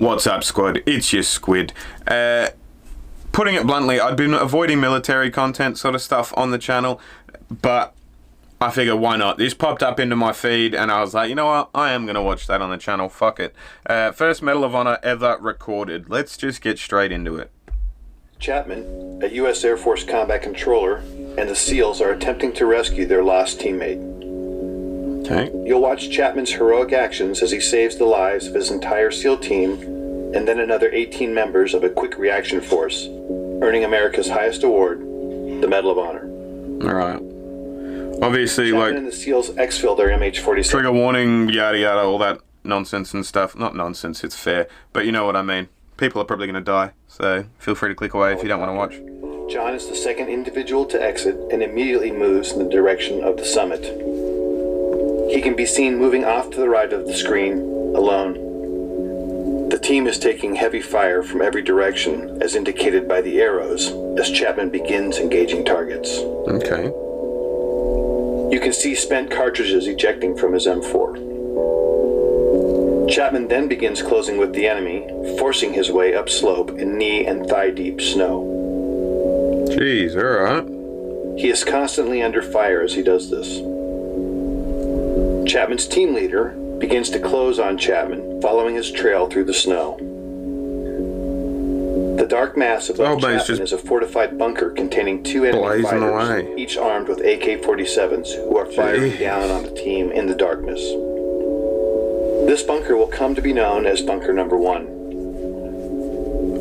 What's up, squad? It's your squid. Putting it bluntly, I've been avoiding military content sort of stuff on the channel, but I figure why not? This popped up into my feed and I was like, you know what? I am going to watch that on the channel. Fuck it. First Medal of Honor ever recorded. Let's just get straight into it. Chapman, a U.S. Air Force combat controller, and the SEALs are attempting to rescue their lost teammate. Okay. You'll watch Chapman's heroic actions as he saves the lives of his entire SEAL team and then another 18 members of a quick reaction force, earning America's highest award, the Medal of Honor. Alright. Obviously, Chapman like, and the SEALs exfil their MH-46. trigger warning, yada yada, all that nonsense and stuff. Not nonsense, it's fair, but you know what I mean. People are probably going to die, so feel free to click away if you don't want to watch. John is the second individual to exit and immediately moves in the direction of the summit. He can be seen moving off to the right of the screen, alone. The team is taking heavy fire from every direction, as indicated by the arrows, as Chapman begins engaging targets. Okay. You can see spent cartridges ejecting from his M4. Chapman then begins closing with the enemy, forcing his way upslope in knee and thigh-deep snow. Jeez, alright. He is constantly under fire as he does this. Chapman's team leader begins to close on Chapman, following his trail through the snow. The dark mass above Chapman is a fortified bunker containing two enemy fighters, each armed with AK-47s, who are firing down on the team in the darkness. This bunker will come to be known as Bunker Number 1.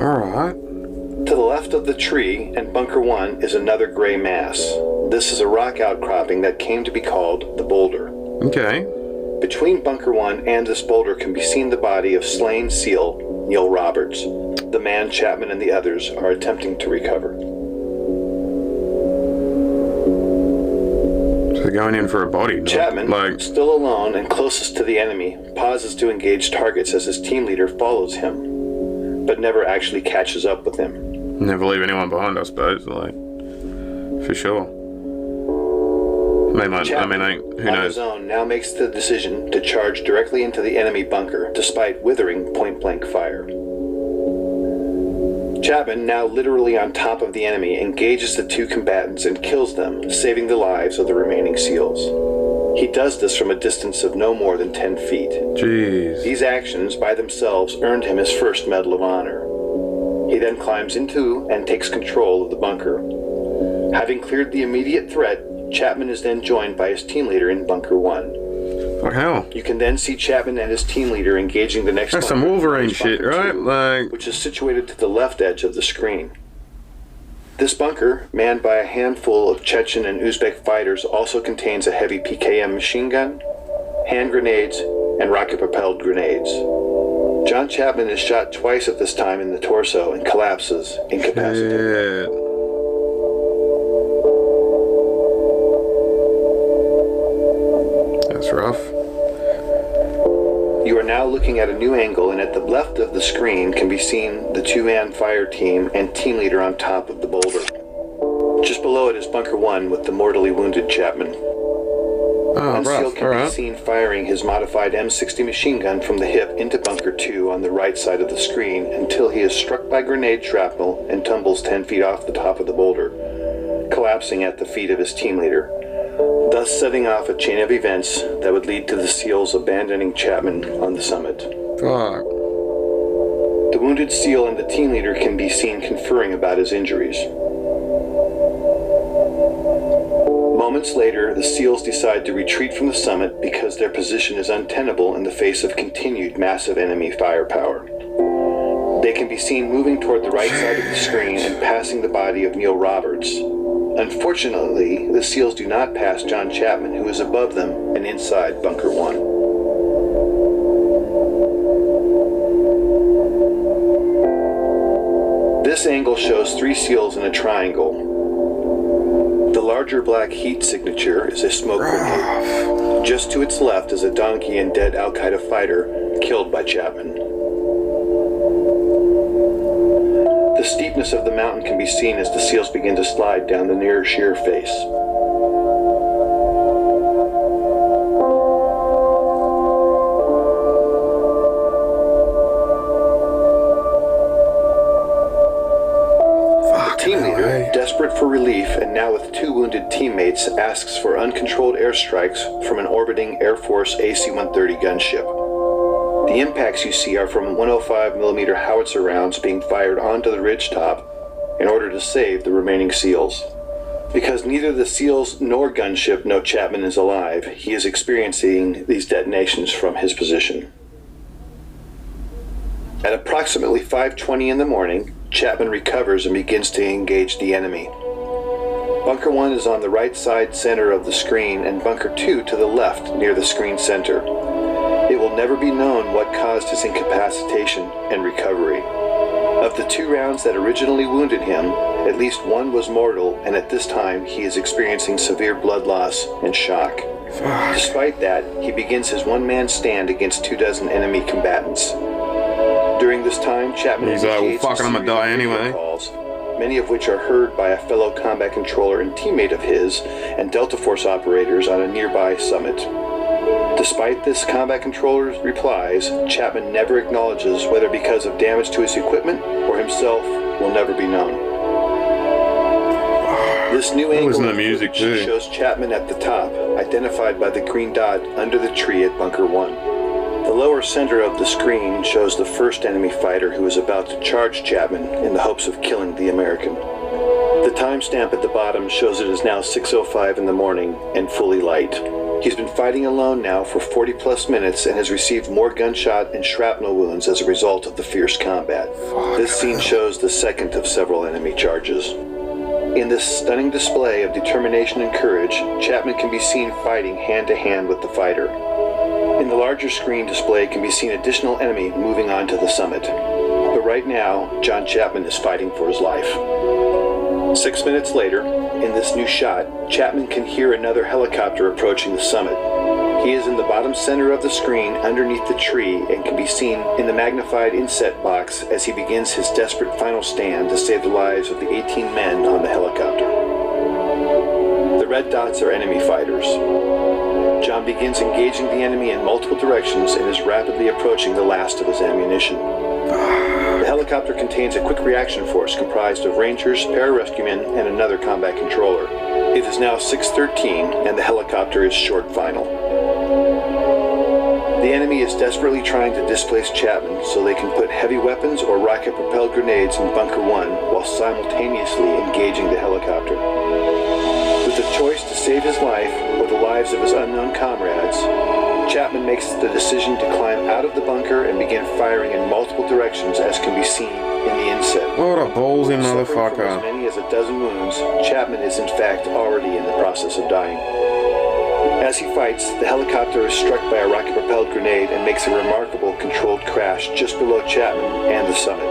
Alright. To the left of the tree and Bunker 1 is another gray mass. This is a rock outcropping that came to be called the Boulder. Okay. Between Bunker 1 and this boulder can be seen the body of slain SEAL Neil Roberts, the man Chapman and the others are attempting to recover. So they're going in for a body. Chapman, still alone and closest to the enemy, pauses to engage targets as his team leader follows him, but never actually catches up with him. Never leave anyone behind, I suppose, for sure. Chapman, who knows? On his own, now makes the decision to charge directly into the enemy bunker, despite withering point-blank fire. Chapman, now literally on top of the enemy, engages the two combatants and kills them, saving the lives of the remaining SEALs. He does this from a distance of no more than 10 feet. Jeez. These actions, by themselves, earned him his first Medal of Honor. He then climbs into and takes control of the bunker. Having cleared the immediate threat, Chapman is then joined by his team leader in Bunker 1. What hell? You can then see Chapman and his team leader engaging the next bunker. That's some Wolverine shit, right? Which is situated to the left edge of the screen. This bunker, manned by a handful of Chechen and Uzbek fighters, also contains a heavy PKM machine gun, hand grenades, and rocket-propelled grenades. John Chapman is shot twice at this time in the torso and collapses, incapacitated. Shit. That's rough. You are now looking at a new angle, and at the left of the screen can be seen the two-man fire team and team leader on top of the boulder. Just below it is Bunker 1 with the mortally wounded Chapman. One SEAL can be seen firing his modified M60 machine gun from the hip into Bunker 2 on the right side of the screen until he is struck by grenade shrapnel and tumbles 10 feet off the top of the boulder, collapsing at the feet of his team leader, thus setting off a chain of events that would lead to the SEALs abandoning Chapman on the summit. Fuck. The wounded SEAL and the team leader can be seen conferring about his injuries. Moments later, the SEALs decide to retreat from the summit because their position is untenable in the face of continued massive enemy firepower. They can be seen moving toward the right side of the screen and passing the body of Neil Roberts. Unfortunately, the SEALs do not pass John Chapman, who is above them and inside Bunker 1. This angle shows three SEALs in a triangle. The larger black heat signature is a smoke grenade. Just to its left is a donkey and dead Al-Qaeda fighter killed by Chapman. The steepness of the mountain can be seen as the SEALs begin to slide down the near sheer face. desperate for relief and now with 2 wounded teammates, asks for uncontrolled airstrikes from an orbiting Air Force AC-130 gunship. The impacts you see are from 105mm howitzer rounds being fired onto the ridgetop in order to save the remaining SEALs. Because neither the SEALs nor gunship know Chapman is alive, he is experiencing these detonations from his position. At approximately 5:20 in the morning, Chapman recovers and begins to engage the enemy. Bunker 1 is on the right side center of the screen and Bunker 2 to the left near the screen center. It will never be known what caused his incapacitation and recovery. Of the 2 rounds that originally wounded him, at least 1 was mortal, and at this time he is experiencing severe blood loss and shock. Fuck. Despite that, he begins his one-man stand against 24 enemy combatants. During this time, Chapman He's like, well, initiates fuck it, a I'm gonna series die of radio anyway. calls, many of which are heard by a fellow combat controller and teammate of his and Delta Force operators on a nearby summit. Despite this combat controller's replies, Chapman never acknowledges whether because of damage to his equipment or himself will never be known. This new angle listen to of music, footage too. shows Chapman at the top, identified by the green dot under the tree at Bunker 1. The lower center of the screen shows the first enemy fighter who is about to charge Chapman in the hopes of killing the American. The timestamp at the bottom shows it is now 6:05 in the morning and fully light. He's been fighting alone now for 40 plus minutes and has received more gunshot and shrapnel wounds as a result of the fierce combat. This scene shows the second of several enemy charges. In this stunning display of determination and courage, Chapman can be seen fighting hand to hand with the fighter. In the larger screen display can be seen additional enemy moving on to the summit. But right now, John Chapman is fighting for his life. 6 minutes later, in this new shot, Chapman can hear another helicopter approaching the summit. He is in the bottom center of the screen underneath the tree and can be seen in the magnified inset box as he begins his desperate final stand to save the lives of the 18 men on the helicopter. The red dots are enemy fighters. John begins engaging the enemy in multiple directions and is rapidly approaching the last of his ammunition. The helicopter contains a quick reaction force comprised of Rangers, pararescuemen, and another combat controller. It is now 6:13 and the helicopter is short final. The enemy is desperately trying to displace Chapman so they can put heavy weapons or rocket-propelled grenades in Bunker 1 while simultaneously engaging the helicopter. With the choice to save his life or the lives of his unknown comrades, Chapman makes the decision to climb out of the bunker and begin firing in multiple directions as can be seen in the inset. What a ballsy Suffering from as motherfucker. many as a dozen wounds, Chapman is in fact already in the process of dying. As he fights, the helicopter is struck by a rocket-propelled grenade and makes a remarkable controlled crash just below Chapman and the summit.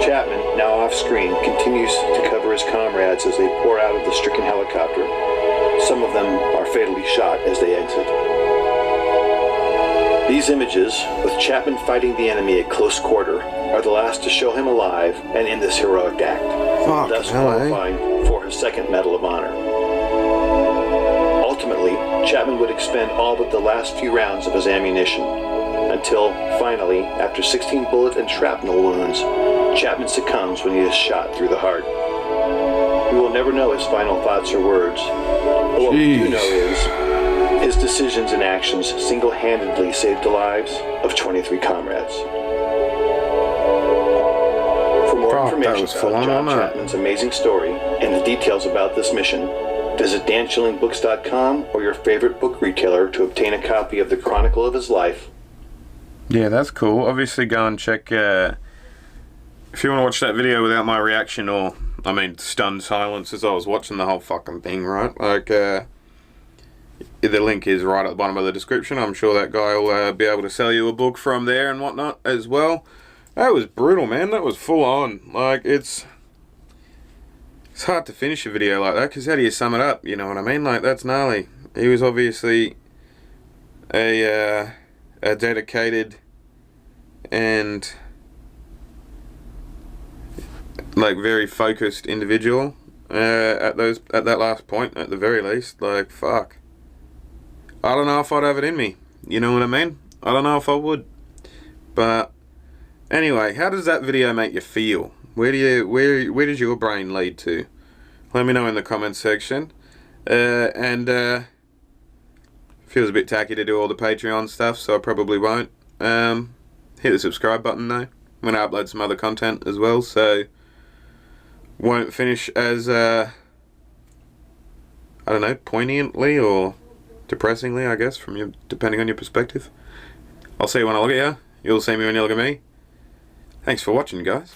Chapman, now off-screen, continues to cover his comrades as they pour out of the stricken helicopter. Some of them are fatally shot as they exit. These images, with Chapman fighting the enemy at close quarter, are the last to show him alive and in this heroic act, thus qualifying for his second Medal of Honor. Ultimately, Chapman would expend all but the last few rounds of his ammunition, until, finally, after 16 bullet and shrapnel wounds, Chapman succumbs when he is shot through the heart. We will never know his final thoughts or words, but what we do know is his decisions and actions single-handedly saved the lives of 23 comrades. For more information about John Chapman's amazing story and the details about this mission, visit danschillingbooks.com or your favorite book retailer to obtain a copy of the Chronicle of his life. Yeah, that's cool. Obviously, go and check. If you want to watch that video without my reaction or, stunned silence as I was watching the whole fucking thing, right? The link is right at the bottom of the description. I'm sure that guy will be able to sell you a book from there and whatnot as well. That was brutal, man. That was full on. It's hard to finish a video like that, because how do you sum it up? You know what I mean? That's gnarly. He was obviously a dedicated and very focused individual at that last point, at the very least. Fuck. I don't know if I'd have it in me. You know what I mean? I don't know if I would. But anyway, how does that video make you feel? Where does your brain lead to? Let me know in the comments section. Feels a bit tacky to do all the Patreon stuff, so I probably won't. Hit the subscribe button though. I'm going to upload some other content as well, so won't finish as, I don't know, poignantly or depressingly, I guess, depending on your perspective. I'll see you when I look at you. You'll see me when you look at me. Thanks for watching, guys.